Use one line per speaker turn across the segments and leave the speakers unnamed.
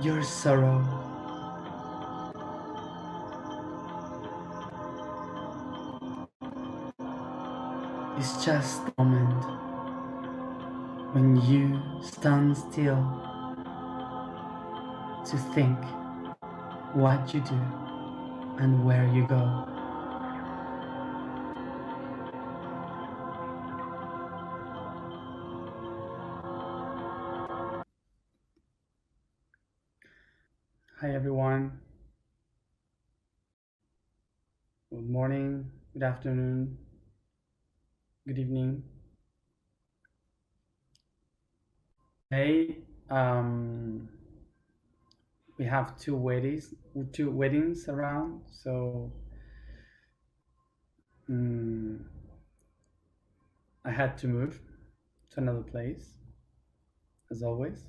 Your sorrow is just a moment when you stand still to think what you do and where you go. Hi everyone. Good morning, good afternoon, good evening. Hey, we have two weddings around, so mm, I had to move to another place, as always.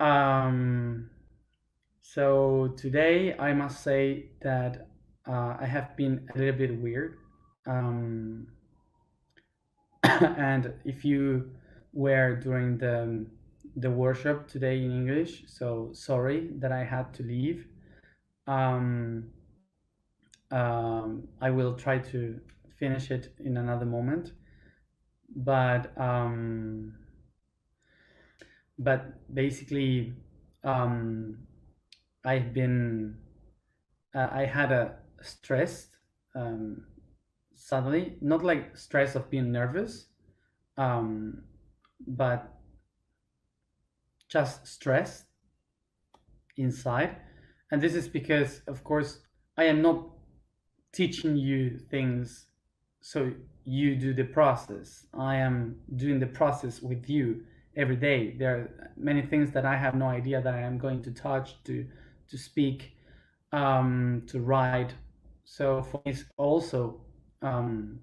Um, so today I must say that I have been a little bit weird. Um, and if you were during the workshop today in English, so sorry that I had to leave. Um, I will try to finish it in another moment, but basically, um, I've been I had a stress um, suddenly, not like stress of being nervous, um, but just stress inside. And this is because, of course, I am not teaching you things so you do the process. I am doing the process with you every day. There are many things that I have no idea that I am going to touch, to speak, to write. So for me, it's also um,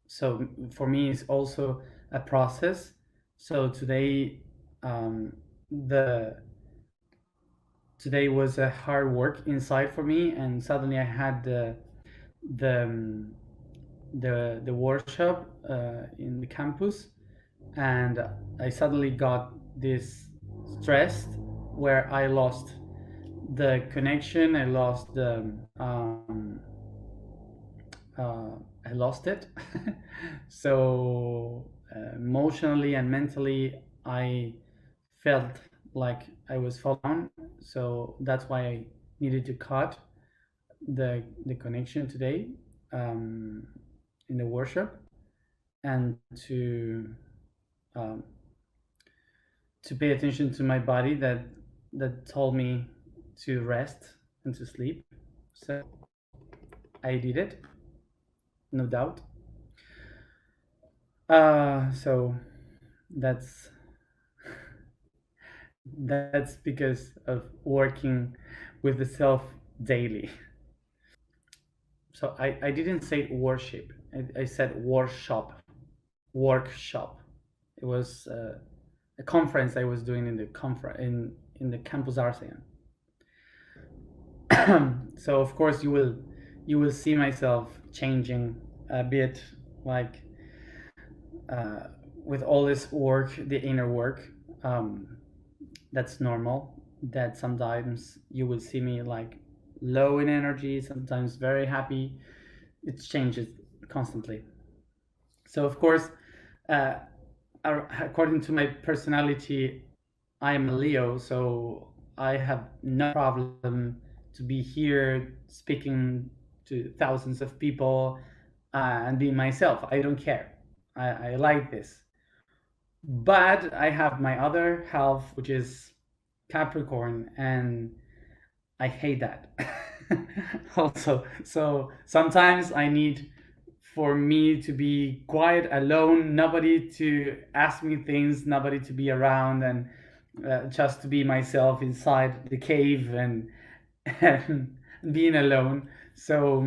so for me it's also a process. So um, the today was a hard work inside for me, and suddenly I had the um, the workshop in the campus, and I suddenly got this stressed where I lost the connection. I lost the uh, I lost it. So emotionally and mentally, I felt like I was falling down. So that's why I needed to cut the connection today um, in the workshop, and um, to pay attention to my body that told me to rest and to sleep. So I did it, no doubt. So that's that's because of working with the self daily. So I didn't say worship. I said workshop. Workshop. It was a conference I was doing in the in the campus Arsean. So of course you will see myself changing a bit, like uh, with all this work, the inner work. Um, that's normal. That sometimes you will see me like low in energy, sometimes very happy. It changes constantly. So of course, uh, according to my personality, I am a Leo, so I have no problem to be here speaking to thousands of people and being myself. I don't care. I like this. But I have my other half, which is Capricorn, and I hate that. Also, so sometimes I need for me to be quiet, alone, nobody to ask me things, nobody to be around, and just to be myself inside the cave and being alone. So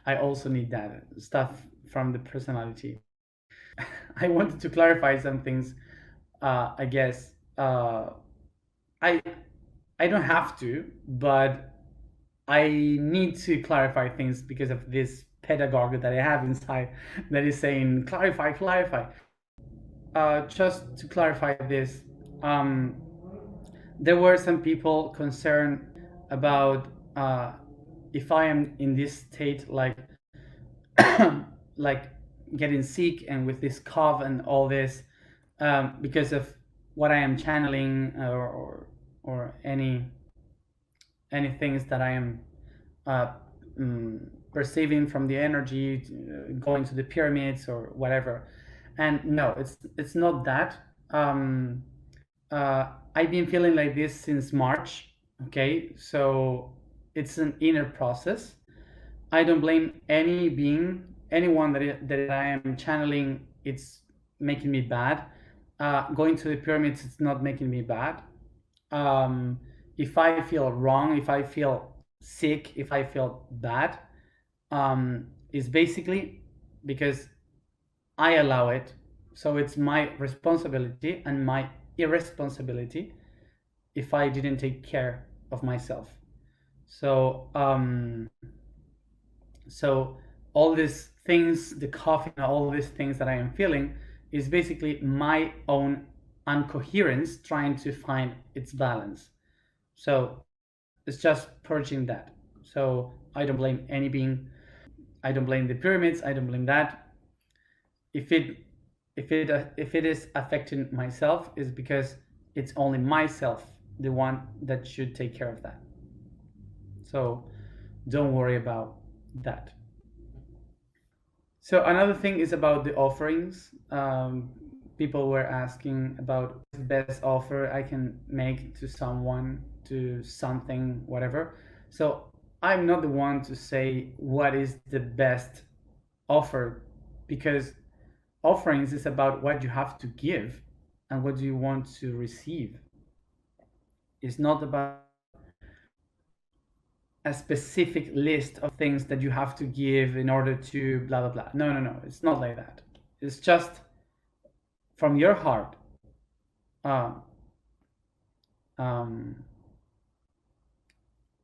I also need that stuff from the personality. I wanted to clarify some things. I guess I I don't have to, but I need to clarify things because of this pedagogue that I have inside that is saying clarify, clarify. just to clarify this, um, there were some people concerned about if I am in this state, like like getting sick and with this cough and all this, because of what I am channeling, or any things that I am uh, perceiving from the energy, going to the pyramids or whatever. And no, it's not that. I've been feeling like this since March. Okay, so it's an inner process. I don't blame any being, anyone that I am channeling. It's making me bad. Going to the pyramids, it's not making me bad. Um, if I feel wrong, if I feel sick, if I feel bad, is basically because I allow it. So it's my responsibility and my irresponsibility if I didn't take care of myself. So so all these things, the coughing, all these things that I am feeling is basically my own incoherence trying to find its balance. So it's just purging that. So I don't blame any being. I don't blame the pyramids. I don't blame that. If it is affecting myself, is because it's only myself, the one that should take care of that. So don't worry about that. So another thing is about the offerings. People were asking about the best offer I can make to someone, to something, whatever. So I'm not the one to say what is the best offer, because offerings is about what you have to give and what you want to receive. It's not about a specific list of things that you have to give in order to blah blah blah. No, no, no. It's not like that. It's just from your heart. Uh,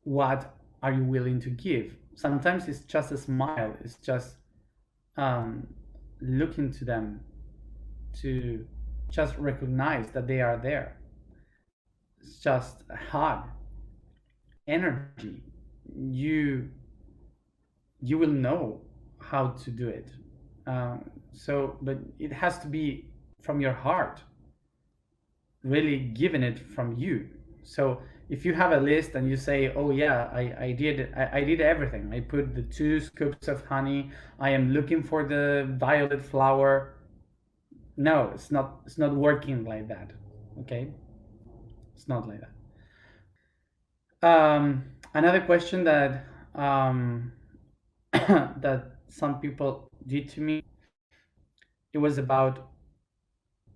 what are you willing to give? Sometimes it's just a smile. It's just looking to them, to just recognize that they are there. It's just a hug, energy. You will know how to do it. So, but it has to be from your heart, really giving it from you. So if you have a list and you say, oh yeah, I did everything. I put the 2 scoops of honey. I am looking for the violet flower. No, it's not working like that. Okay, it's not like that. Another question that that some people did to me, it was about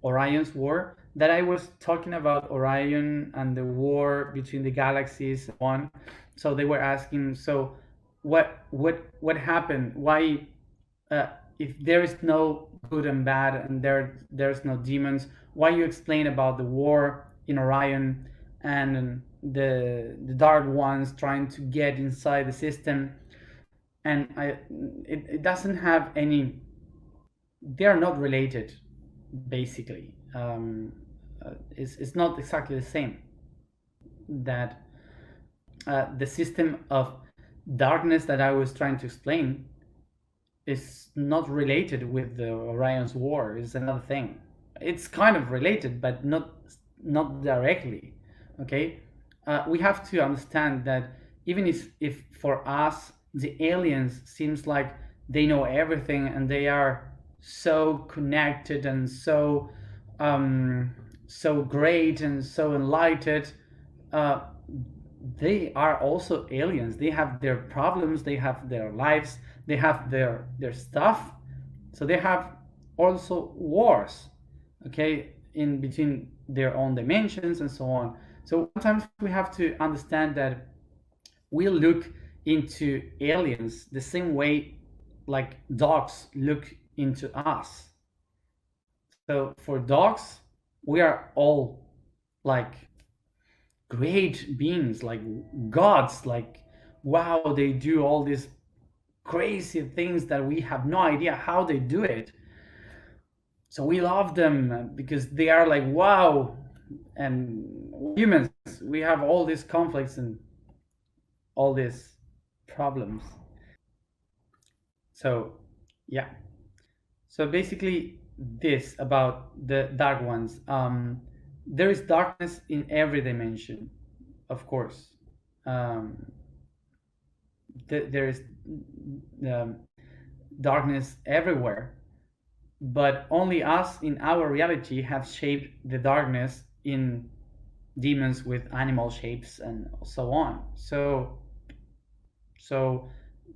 Orion's war. That I was talking about Orion and the war between the galaxies and so on. So they were asking, so what happened? Why, if there is no good and bad and there's no demons, why you explain about the war in Orion and the dark ones trying to get inside the system? And it doesn't have any, they are not related, basically. It's not exactly the same. That the system of darkness that I was trying to explain is not related with the Orion's war. Is another thing. It's kind of related, but not directly. Okay, we have to understand that even if for us the aliens seems like they know everything and they are so connected and so so great and so enlightened, uh, they are also aliens. They have their problems, they have their lives, they have their stuff. So they have also wars, okay, in between their own dimensions and so on. So sometimes we have to understand that we look into aliens the same way like dogs look into us. So for dogs, we are all like great beings, like gods, like wow, they do all these crazy things that we have no idea how they do it. So we love them because they are like, wow, and humans, we have all these conflicts and all these problems. So yeah, so basically this about the dark ones. There is darkness in every dimension, of course. um, there is um, darkness everywhere, but only us in our reality have shaped the darkness in demons with animal shapes and so on. So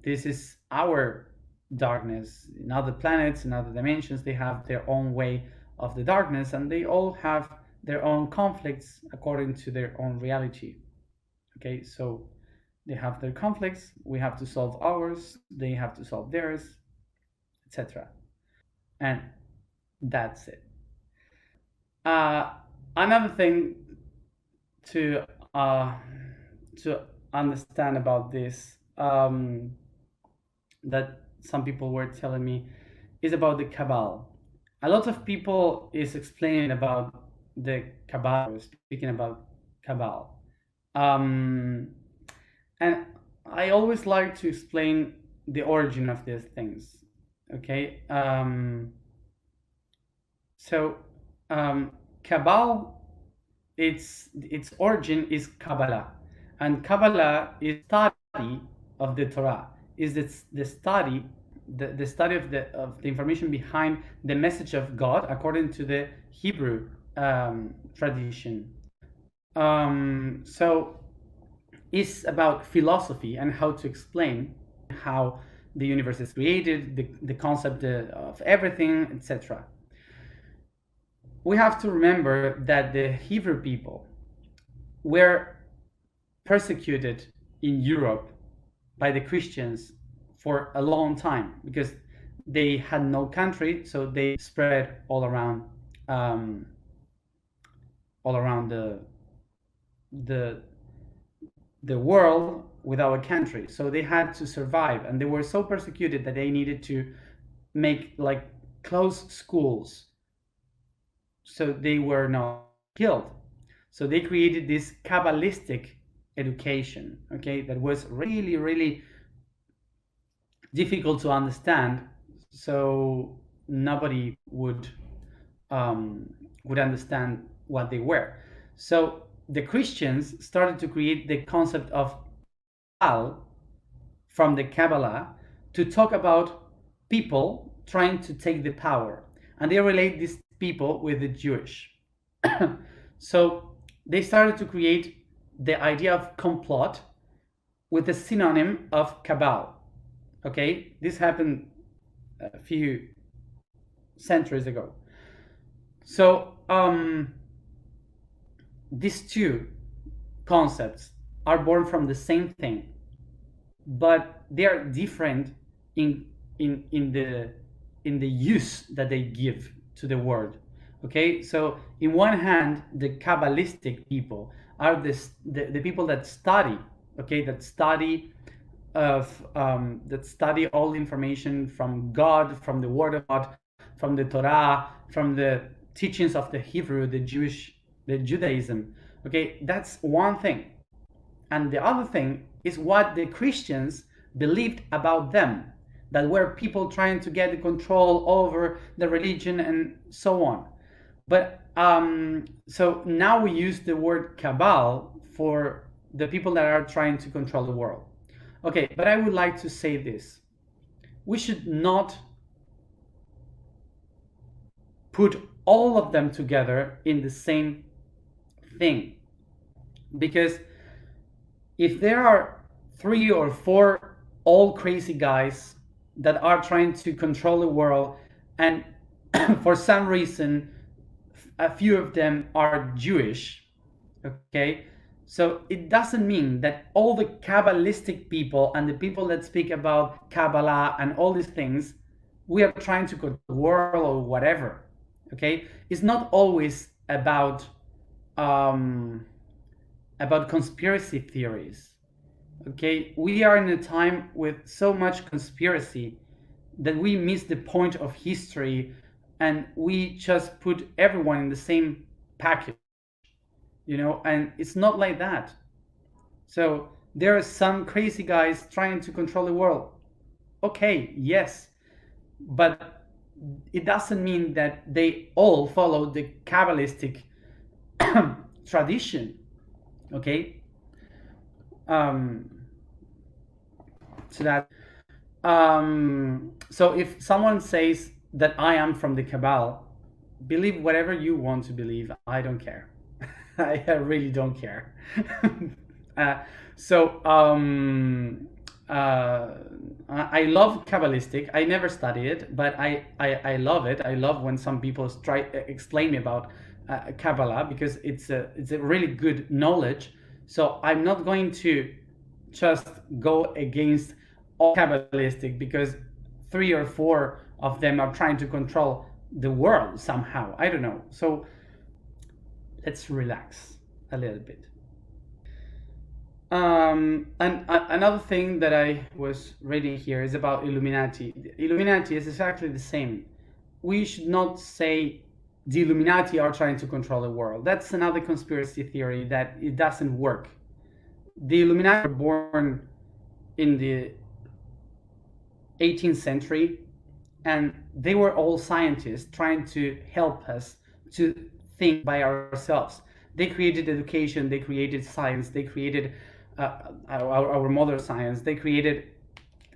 this is our darkness. In other planets, in other dimensions, they have their own way of the darkness, and they all have their own conflicts according to their own reality. Okay, so they have their conflicts, we have to solve ours, they have to solve theirs, etc. And that's it. Another thing to uh, to understand about this, that some people were telling me, is about the Cabal. A lot of people is explaining about the Cabal, speaking about Cabal. Um, and I always like to explain the origin of these things. Okay, so Cabal, its origin is Kabbalah, and Kabbalah is study of the Torah. Is the study, the study of the information behind the message of God according to the Hebrew tradition. So it's about philosophy and how to explain how the universe is created, the concept of everything, etc. We have to remember that the Hebrew people were persecuted in Europe by the Christians for a long time because they had no country, so they spread all around the the world without a country. So they had to survive, and they were so persecuted that they needed to make like close schools so they were not killed. So they created this Kabbalistic education, okay, that was really, really difficult to understand. So nobody would understand what they were. So the Christians started to create the concept of Cabal from the Kabbalah to talk about people trying to take the power, and they relate these people with the Jewish. So they started to create the idea of complot with the synonym of Cabal. Okay, this happened a few centuries ago. So these two concepts are born from the same thing, but they are different in the use that they give to the word. Okay, so in one hand, the Kabbalistic people are the people that study, okay, that study that study all information from God, from the Word of God, from the Torah, from the teachings of the Hebrew, the Judaism. Okay, that's one thing. And the other thing is what the Christians believed about them, that were people trying to get the control over the religion and so on. But so now we use the word Cabal for the people that are trying to control the world. Okay, but I would like to say this. We should not put all of them together in the same thing. Because if there are 3 or 4 all crazy guys that are trying to control the world, and for some reason a few of them are Jewish, okay, so it doesn't mean that all the Kabbalistic people and the people that speak about Kabbalah and all these things, we are trying to control the world or whatever. Okay, it's not always about conspiracy theories. Okay, we are in a time with so much conspiracy that we miss the point of history and we just put everyone in the same package, and it's not like that. So there are some crazy guys trying to control the world. Okay, yes, but it doesn't mean that they all follow the Kabbalistic tradition. Okay, um, so that so if someone says that I am from the Cabal, believe whatever you want to believe. I don't care. I really don't care. uh, so I love Kabbalistic. I never studied it, but I love it. I love when some people try explain me about Kabbalah, because it's a really good knowledge. So I'm not going to just go against all Kabbalistic because 3 or 4 of them are trying to control the world somehow. I don't know. So let's relax a little bit. And another thing that I was reading here is about Illuminati. The Illuminati is exactly the same. We should not say the Illuminati are trying to control the world. That's another conspiracy theory that it doesn't work. The Illuminati were born in the 18th century, and they were all scientists trying to help us to think by ourselves. They created education, they created science, they created our mother science, they created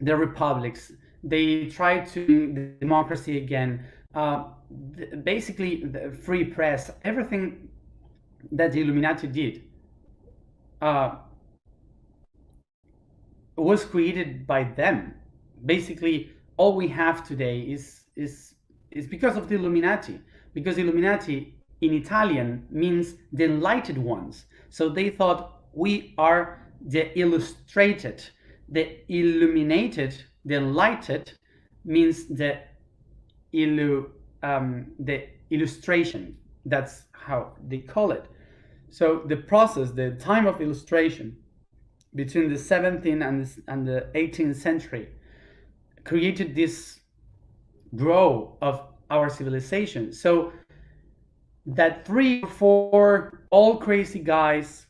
the republics, they tried to the democracy again, basically the free press, everything that the Illuminati did was created by them. Basically, all we have today is because of the Illuminati, because Illuminati in Italian means the enlightened ones. So they thought we are the illustrated, the illuminated, the enlightened means the illustration. That's how they call it. So the process, the time of illustration between the 17th and the 18th century created this growth of our civilization. So that 3 or 4 all crazy guys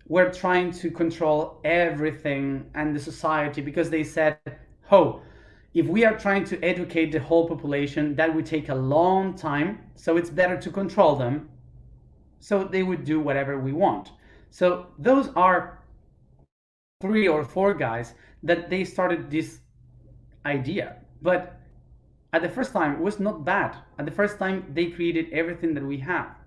were trying to control everything and the society, because they said, oh, if we are trying to educate the whole population, that would take a long time, so it's better to control them. So they would do whatever we want. So those are 3 or 4 guys that they started this idea. But at the first time, it was not bad. At the first time, they created everything that we have.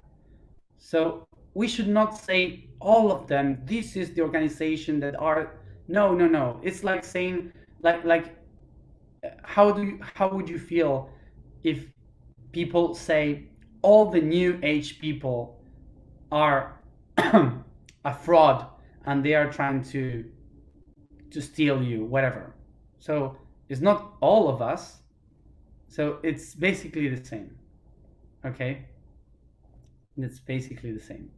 So we should not say all of them, this is the organization that are, no. It's like saying, like how would you feel if people say all the new age people are a fraud and they are trying to steal you, whatever. So it's not all of us. So it's basically the same. Okay? It's basically the same.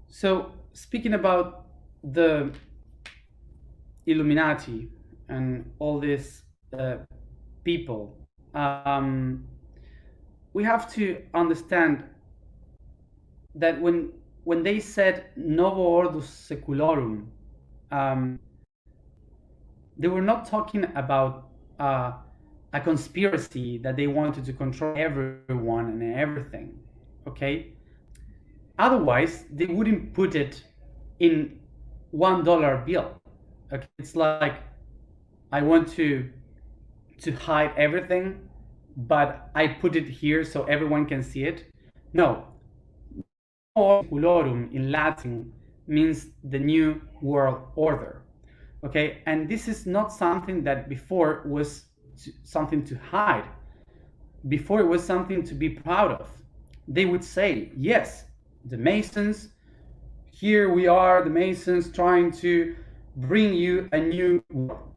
So speaking about the Illuminati and all these people, we have to understand that when they said Novo Ordus Seculorum, they were not talking about a conspiracy that they wanted to control everyone and everything. Okay? Otherwise, they wouldn't put it in $1 bill. Okay? It's like, I want to hide everything, but I put it here so everyone can see it. No. Seculorum in Latin means the new world order. Okay? And this is not something that before was something to hide. Before it was something to be proud of. They would say, yes, the Masons, here we are, the Masons trying to bring you a new world.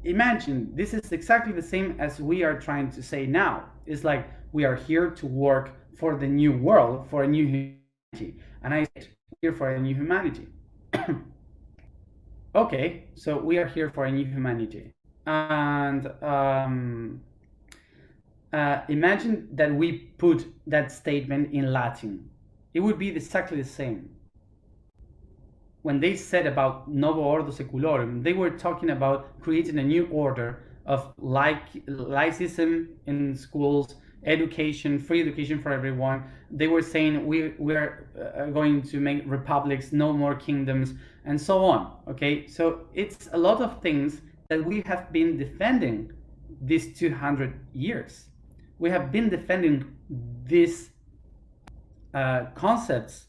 Imagine, this is exactly the same as we are trying to say now. It's like we are here to work for the new world, for a new humanity. And I said, here for a new humanity. Okay, so we are here for a new humanity. And imagine that we put that statement in Latin. It would be exactly the same. When they said about novo ordo secularum, they were talking about creating a new order of laicism in schools, education, free education for everyone. They were saying we're going to make republics, no more kingdoms, and so on. Okay, so it's a lot of things that we have been defending these 200 years. We have been defending these concepts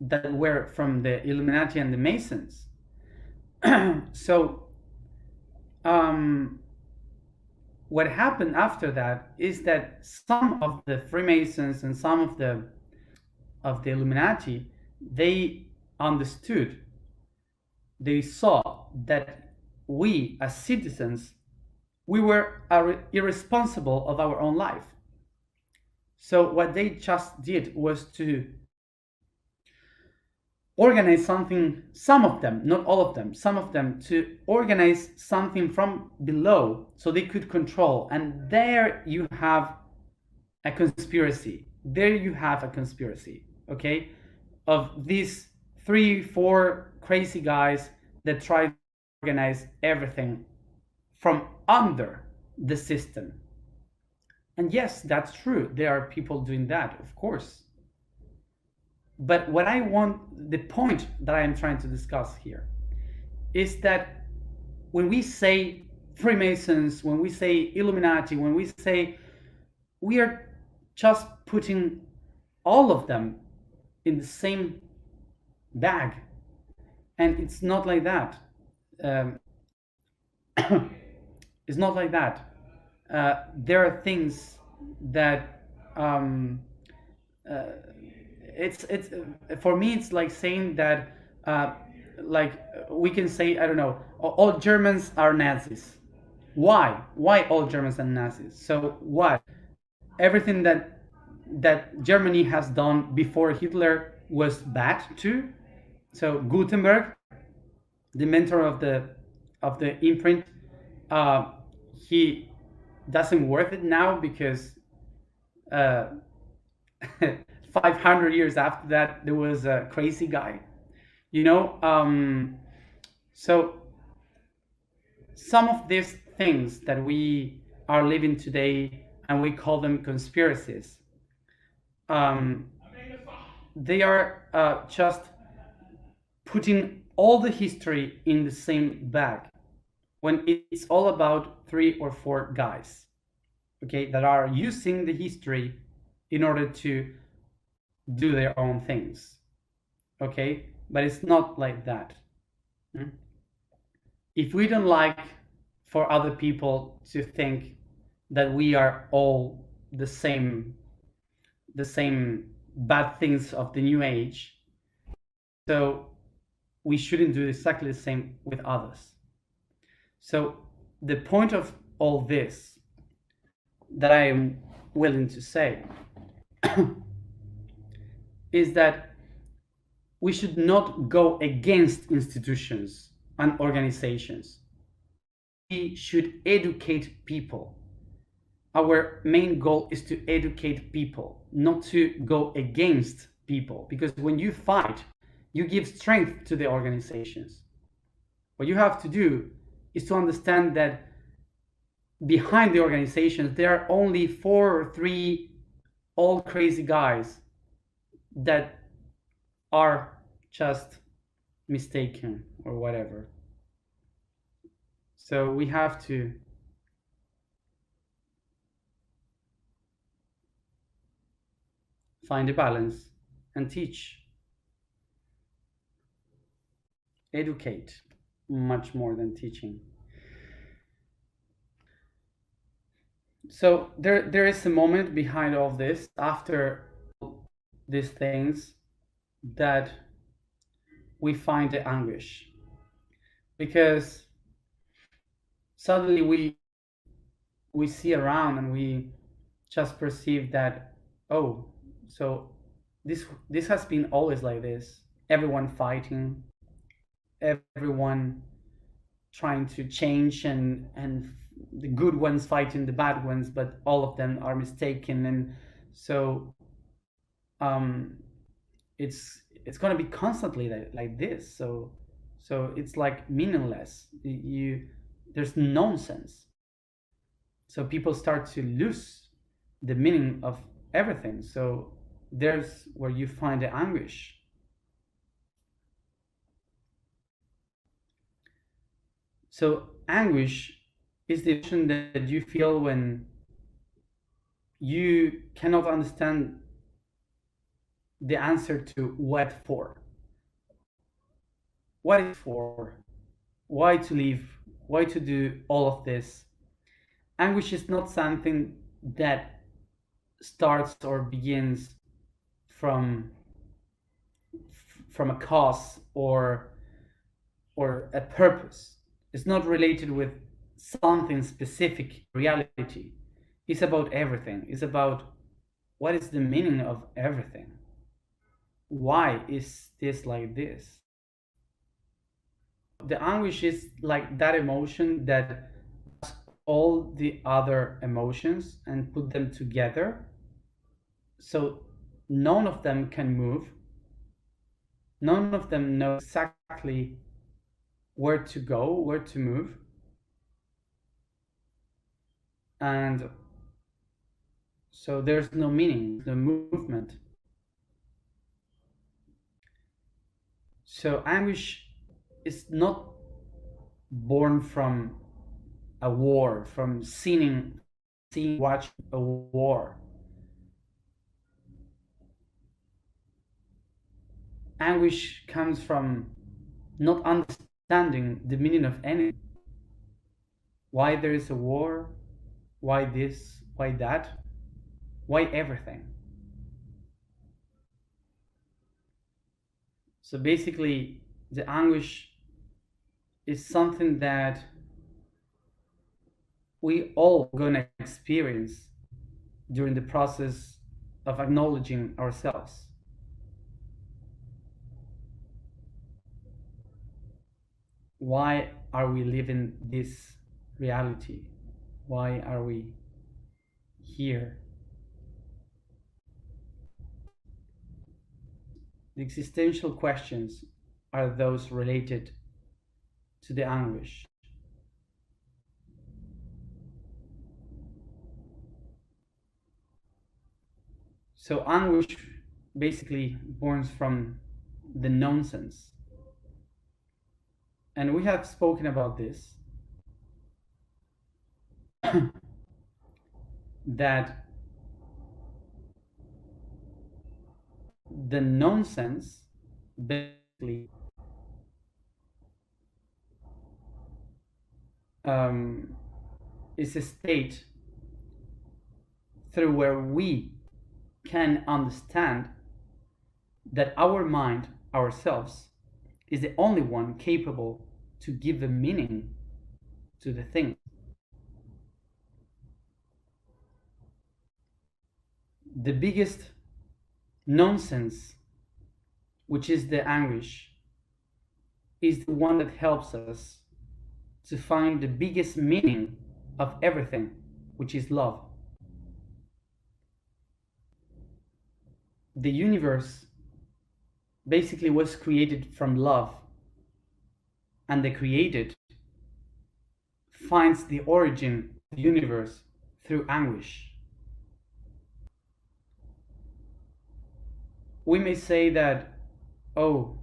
that were from the Illuminati and the Masons. So what happened after that is that some of the Freemasons and some of the Illuminati, they understood, they saw that we as citizens, we were irresponsible of our own life. So what they just did was to organize something, some of them, not all of them, some of them, to organize something from below so they could control. And there you have a conspiracy. There you have a conspiracy, okay, of these 3-4 crazy guys that try to organize everything from under the system. And yes, that's true. There are people doing that, of course. But what I want, the point that I am trying to discuss here is that when we say Freemasons, when we say Illuminati, when we say, we are just putting all of them in the same bag. And it's not like that. It's not like that. There are things that it's for me, it's like saying that like we can say, I don't know, all Germans are Nazis. Why all Germans are Nazis? So what? Everything that Germany has done before Hitler was bad too. So Gutenberg, the mentor of the imprint, he doesn't worth it now because 500 years after that there was a crazy guy, you know. So some of these things that we are living today and we call them conspiracies, they are just putting all the history in the same bag when it's all about 3 or 4 guys, okay, that are using the history in order to do their own things, okay? But it's not like that. If we don't like for other people to think that we are all the same bad things of the new age, so we shouldn't do exactly the same with others. So the point of all this that I am willing to say is that we should not go against institutions and organizations. We should educate people. Our main goal is to educate people, not to go against people, because when you fight, you give strength to the organizations. What you have to do is to understand that behind the organizations there are only 4 or 3 old crazy guys that are just mistaken or whatever. So we have to find a balance and teach, educate much more than teaching. So there is a moment behind all this, after these things, that we find the anguish, because suddenly we see around and we just perceive that, oh, so this has been always like this. Everyone fighting, everyone trying to change and the good ones fighting the bad ones, but all of them are mistaken, and so it's going to be constantly like this. So it's like meaningless. There's nonsense. So people start to lose the meaning of everything. So there's where you find the anguish. So anguish is the emotion that you feel when you cannot understand the answer to what for. What is for? Why to live? Why to do all of this? Anguish is not something that starts or begins from a cause or a purpose. It's not related with something specific reality. It's about everything. It's about what is the meaning of everything. Why is this like this? The anguish is like that emotion that all the other emotions and put them together, so none of them can move, none of them know exactly where to go, where to move, and so there's no meaning, no movement. So anguish is not born from a war, from seeing watch a war. Anguish comes from not understanding the meaning of anything. Why there is a war, why this, why that, why everything. So basically, the anguish is something that we all gonna experience during the process of acknowledging ourselves. Why are we living this reality? Why are we here? The existential questions are those related to the anguish. So anguish basically born from the nonsense. And we have spoken about this, that the nonsense basically is a state through where we can understand that our mind, ourselves, is the only one capable to give a meaning to the thing. The biggest nonsense, which is the anguish, is the one that helps us to find the biggest meaning of everything, which is love. The universe basically was created from love, and the created finds the origin of the universe through anguish. We may say that, oh,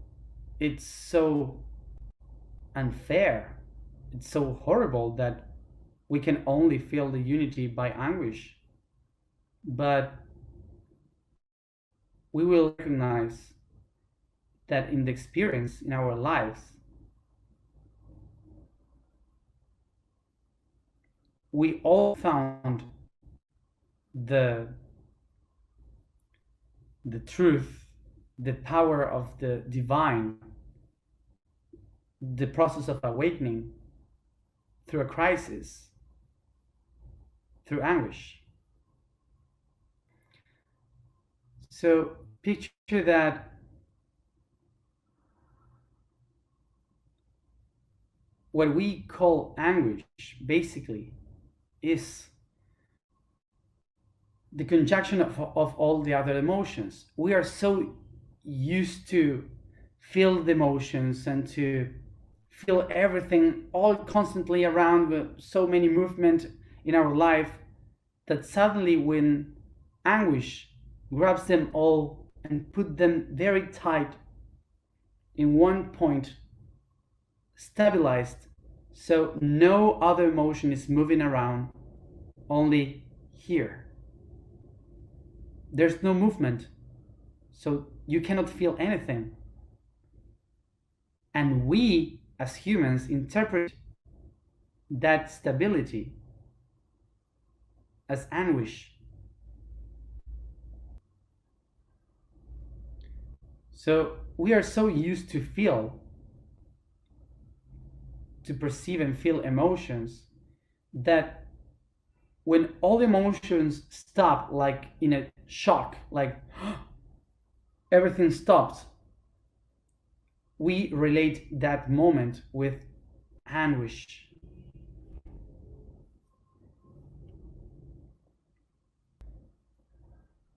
it's so unfair, it's so horrible that we can only feel the unity by anguish. But we will recognize that in the experience in our lives, we all found the truth, the power of the divine, the process of awakening through a crisis, through anguish. So picture that what we call anguish basically is the conjunction of all the other emotions. We are so used to feel the emotions and to feel everything all constantly around, with so many movement in our life, that suddenly when anguish grabs them all and put them very tight in one point, stabilized, so no other emotion is moving around, only here. There's no movement, so you cannot feel anything. And we, as humans, interpret that stability as anguish. So we are so used to feel, to perceive and feel emotions, that when all emotions stop, like in a shock, like everything stops, we relate that moment with anguish.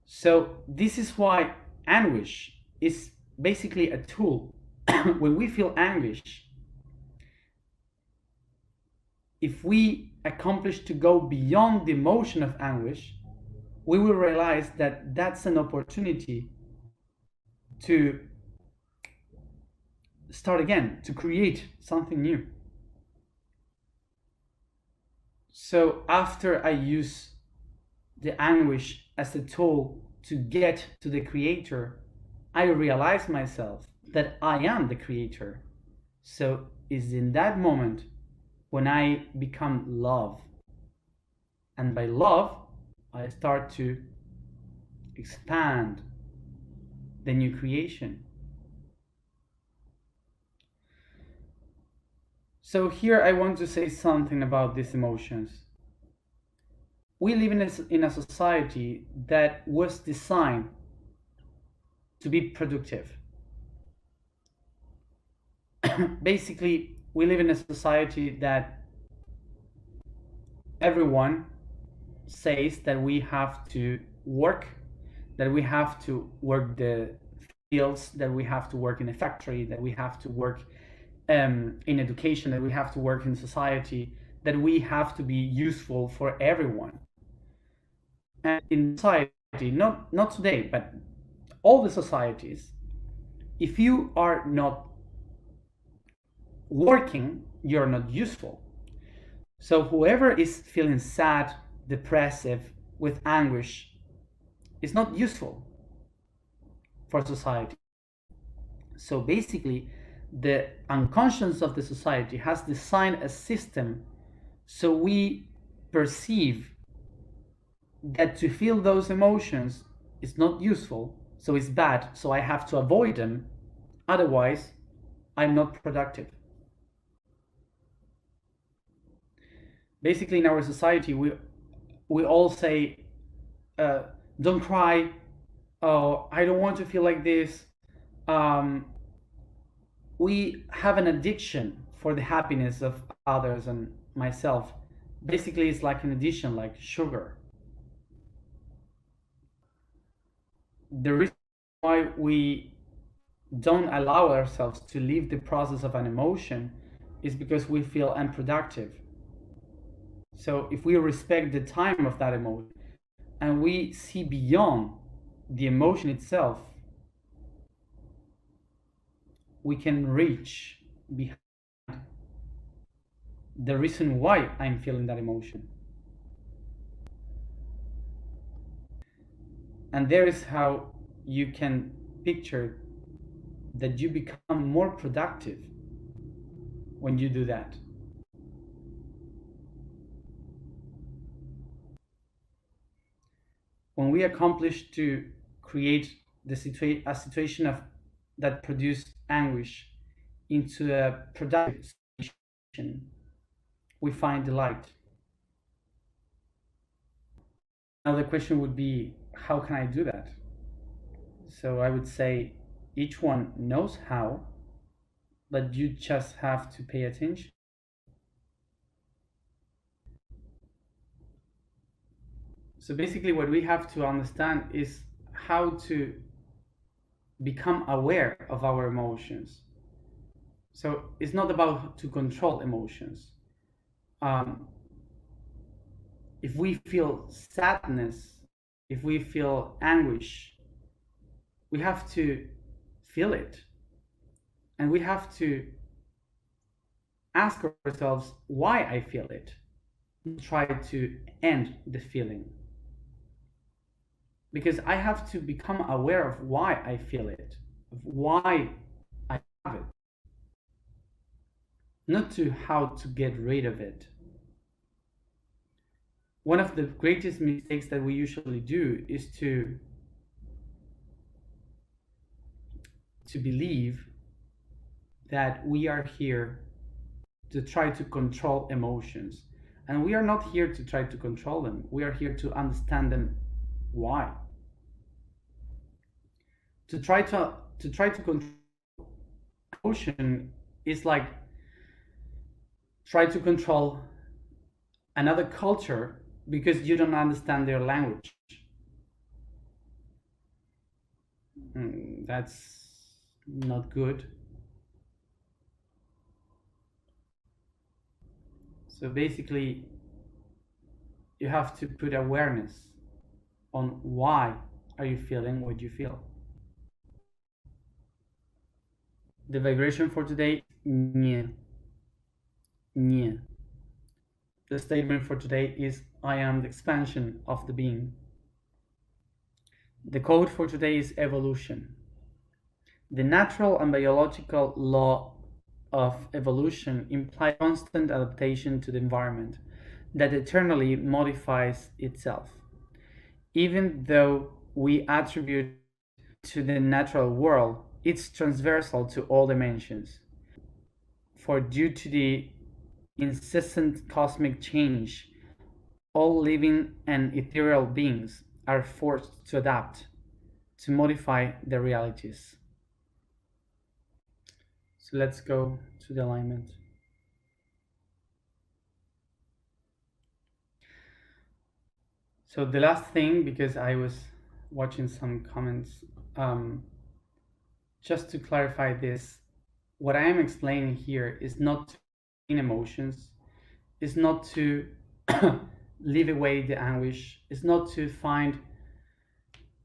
So this is why anguish is basically a tool. When we feel anguish, if we accomplish to go beyond the emotion of anguish, we will realize that that's an opportunity to start again, to create something new. So after I use the anguish as a tool to get to the creator, I realize myself that I am the creator. So it's in that moment when I become love. And by love, I start to expand the new creation. So here I want to say something about these emotions. We live in a society that was designed to be productive. Basically, we live in a society that everyone says that we have to work, that we have to work the fields, that we have to work in a factory, that we have to work in education, that we have to work in society, that we have to be useful for everyone. And in society, not today, but all the societies, if you are not working, you're not useful. So whoever is feeling sad, depressive, with anguish, is not useful for society. So basically, the unconscious of the society has designed a system so we perceive that to feel those emotions is not useful, so it's bad, so I have to avoid them, otherwise I'm not productive. Basically, in our society, we all say, don't cry, oh, I don't want to feel like this. We have an addiction for the happiness of others and myself. Basically, it's like an addiction, like sugar. The reason why we don't allow ourselves to live the process of an emotion is because we feel unproductive. So if we respect the time of that emotion and we see beyond the emotion itself, we can reach behind the reason why I'm feeling that emotion. And there is how you can picture that you become more productive when you do that. When we accomplish to create a situation of that produce anguish into a productive situation, we find delight. Now the question would be, how can I do that? So I would say each one knows how, but you just have to pay attention. So basically, what we have to understand is how to become aware of our emotions. So it's not about to control emotions. Um, if we feel sadness, if we feel anguish, we have to feel it, and we have to ask ourselves why I feel it. Try to end the feeling, because I have to become aware of why I feel it, of why I have it, not to how to get rid of it. One of the greatest mistakes that we usually do is to believe that we are here to try to control emotions. And we are not here to try to control them. We are here to understand them why. To try to control emotion is like try to control another culture because you don't understand their language. That's not good. So basically, you have to put awareness on why are you feeling what you feel. The vibration for today, nye. Nye. The statement for today is I am the expansion of the being. The code for today is evolution. The natural and biological law of evolution implies constant adaptation to the environment that eternally modifies itself. Even though we attribute to the natural world, it's transversal to all dimensions. For due to the incessant cosmic change, all living and ethereal beings are forced to adapt, to modify their realities. So let's go to the alignment. So the last thing, because I was watching some comments, just to clarify this, what I am explaining here is not in emotions, is not to leave away the anguish, is not to find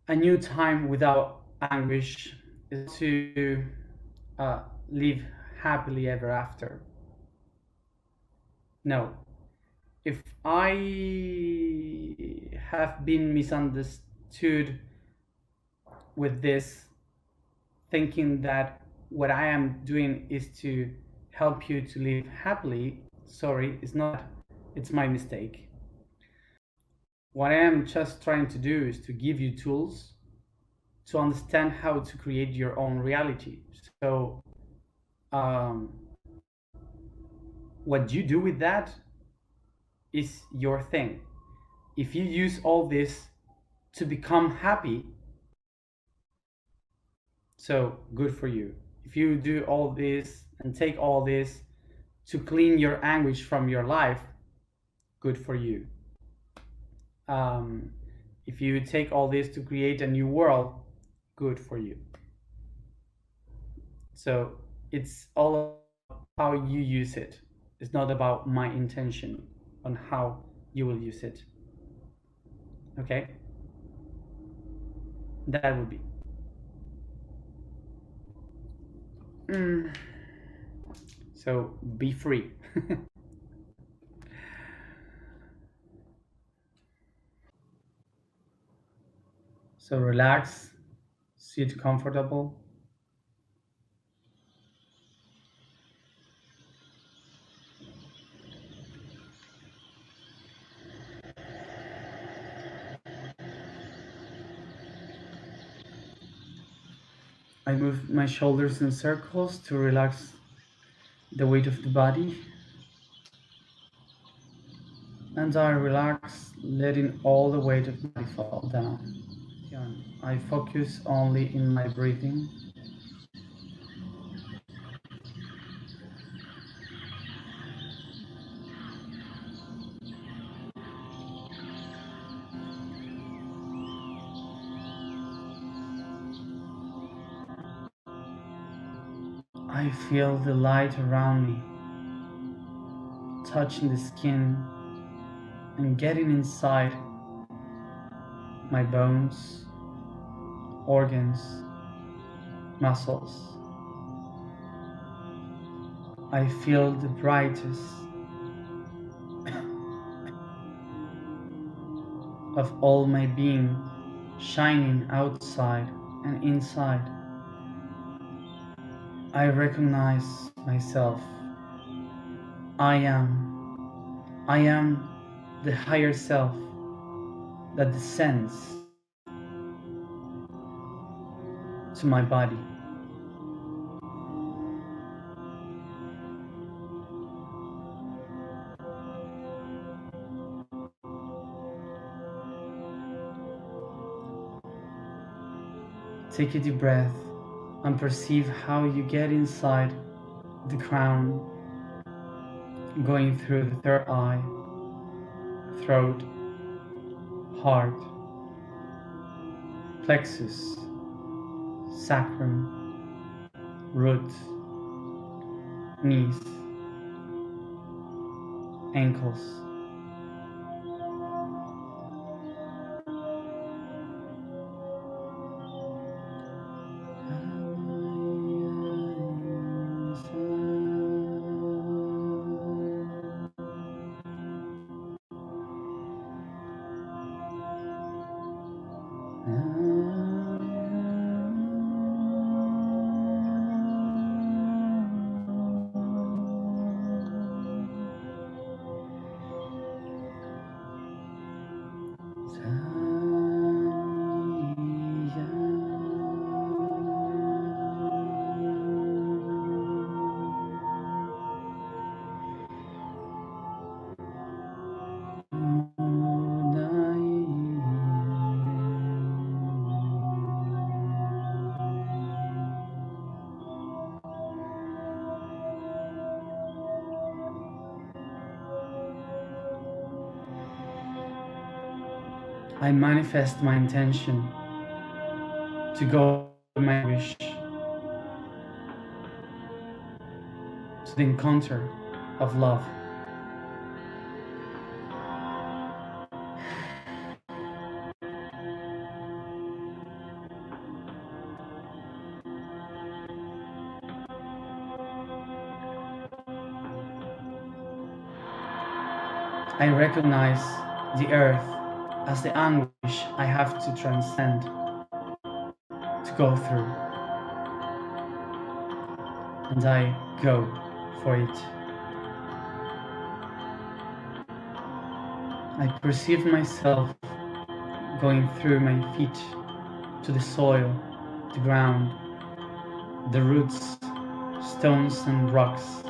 a new time without anguish, is to live happily ever after. No. If I have been misunderstood with this, thinking that what I am doing is to help you to live happily, sorry, it's not. It's my mistake. What I am just trying to do is to give you tools to understand how to create your own reality. So, what you do with that is your thing. If you use all this to become happy, so good for you. If you do all this and take all this to clean your anguish from your life, good for you. If you take all this to create a new world, good for you. So it's all about how you use it. It's not about my intention on how you will use it. Okay? That would be. So be free. So relax, sit comfortable. I move my shoulders in circles to relax the weight of the body. And I relax, letting all the weight of the body fall down. I focus only in my breathing. I feel the light around me, touching the skin and getting inside my bones, organs, muscles. I feel the brightest of all my being shining outside and inside. I recognize myself. I am the higher self that descends to my body. Take a deep breath and perceive how you get inside the crown, going through the third eye, throat, heart, plexus, sacrum, root, knees, ankles. I manifest my intention to go to my wish, to the encounter of love. I recognize the earth as the anguish I have to transcend, to go through, and I go for it. I perceive myself going through my feet to the soil, the ground, the roots, stones and rocks,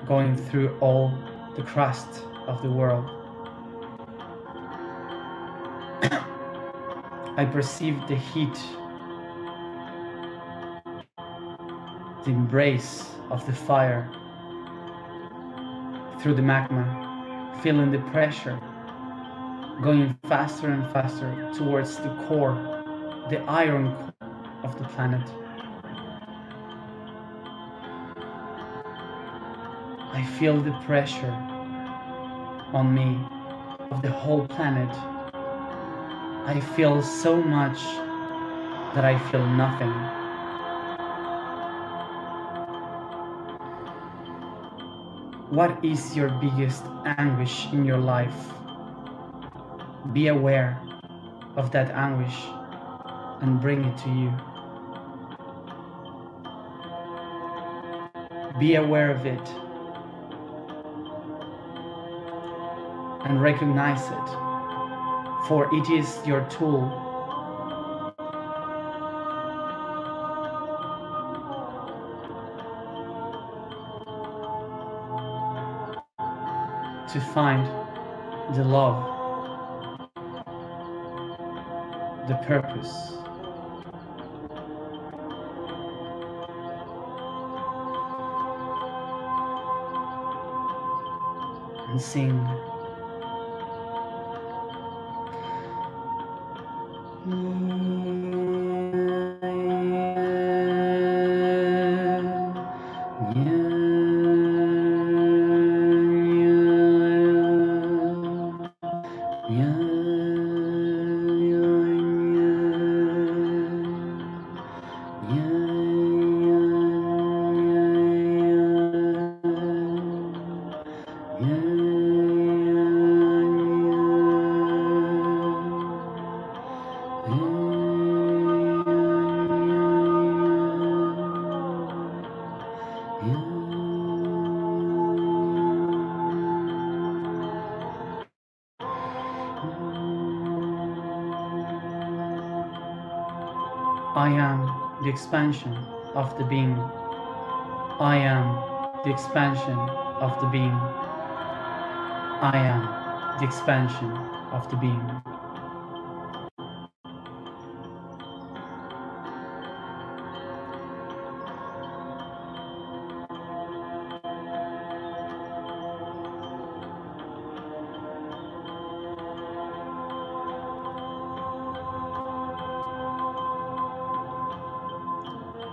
going through all the crust of the world. I perceive the heat, the embrace of the fire through the magma, feeling the pressure, going faster and faster towards the core, the iron core of the planet. I feel the pressure on me of the whole planet. I feel so much that I feel nothing. What is your biggest anguish in your life? Be aware of that anguish and bring it to you. Be aware of it and recognize it, for it is your tool to find the love, the purpose. And sing. I am the expansion of the being. I am the expansion of the being. I am the expansion of the being.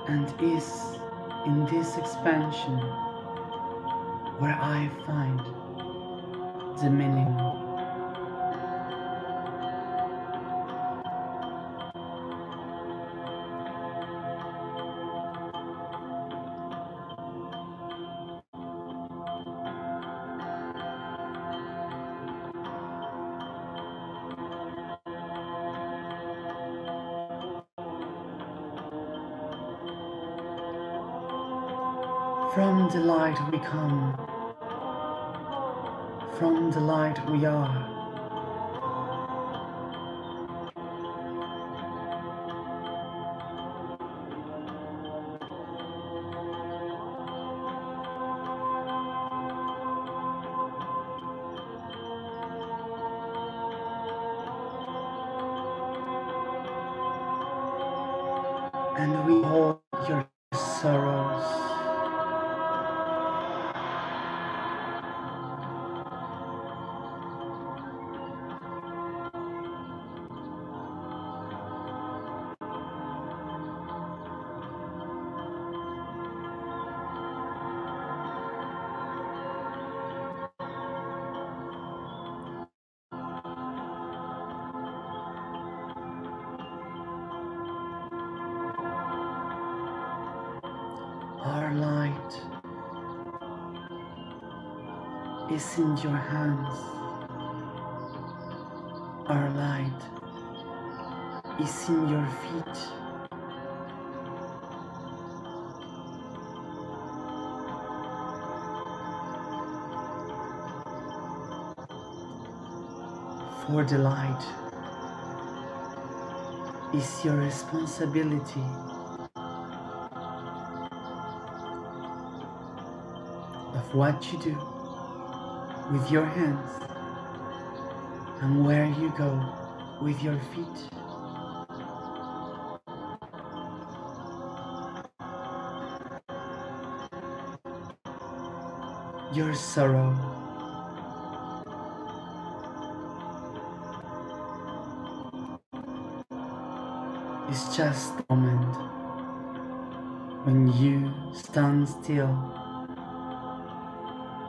And is in this expansion where I find the meaning. From the light we come, from the light we are. And we hold your sorrows. Our light is in your hands. Our light is in your feet. For the light is your responsibility. Of what you do with your hands and where you go with your feet. Your sorrow is just a moment when you stand still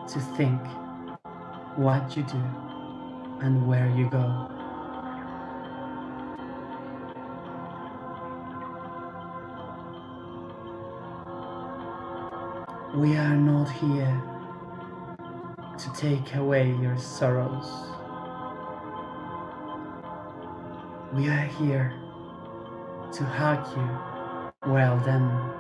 to think what you do and where you go. We are not here to take away your sorrows. We are here to hug you, well them.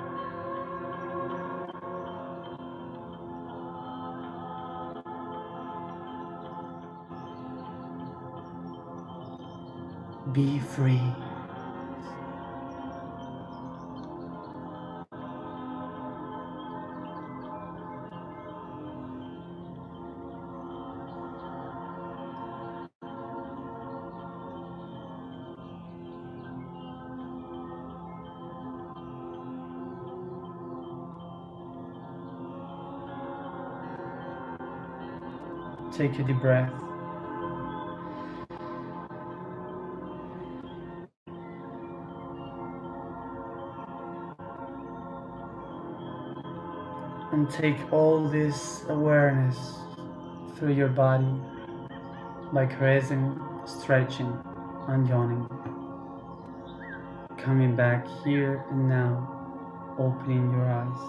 Be free. Take a deep breath. And take all this awareness through your body by caressing, stretching, and yawning. Coming back here and now, opening your eyes.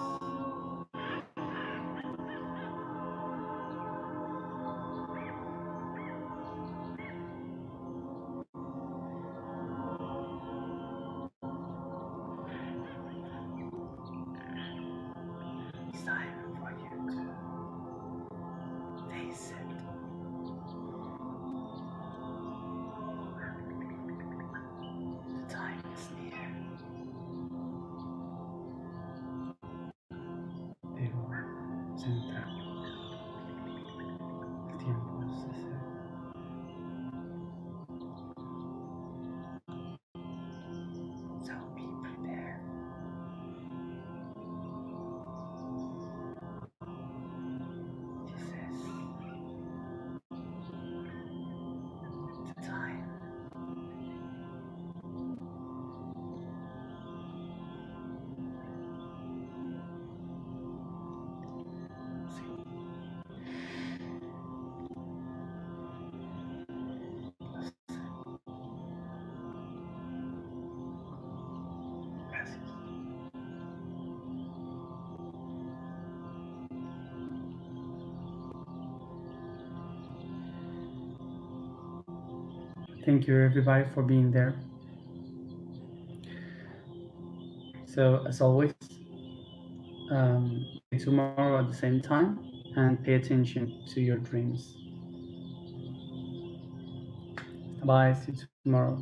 It's time for you to face it. The time is near. representa el tiempo, es ese. So be prepared. This is the time. Gracias. Thank you everybody for being there. So as always, tomorrow at the same time, and pay attention to your dreams. Bye, see you tomorrow.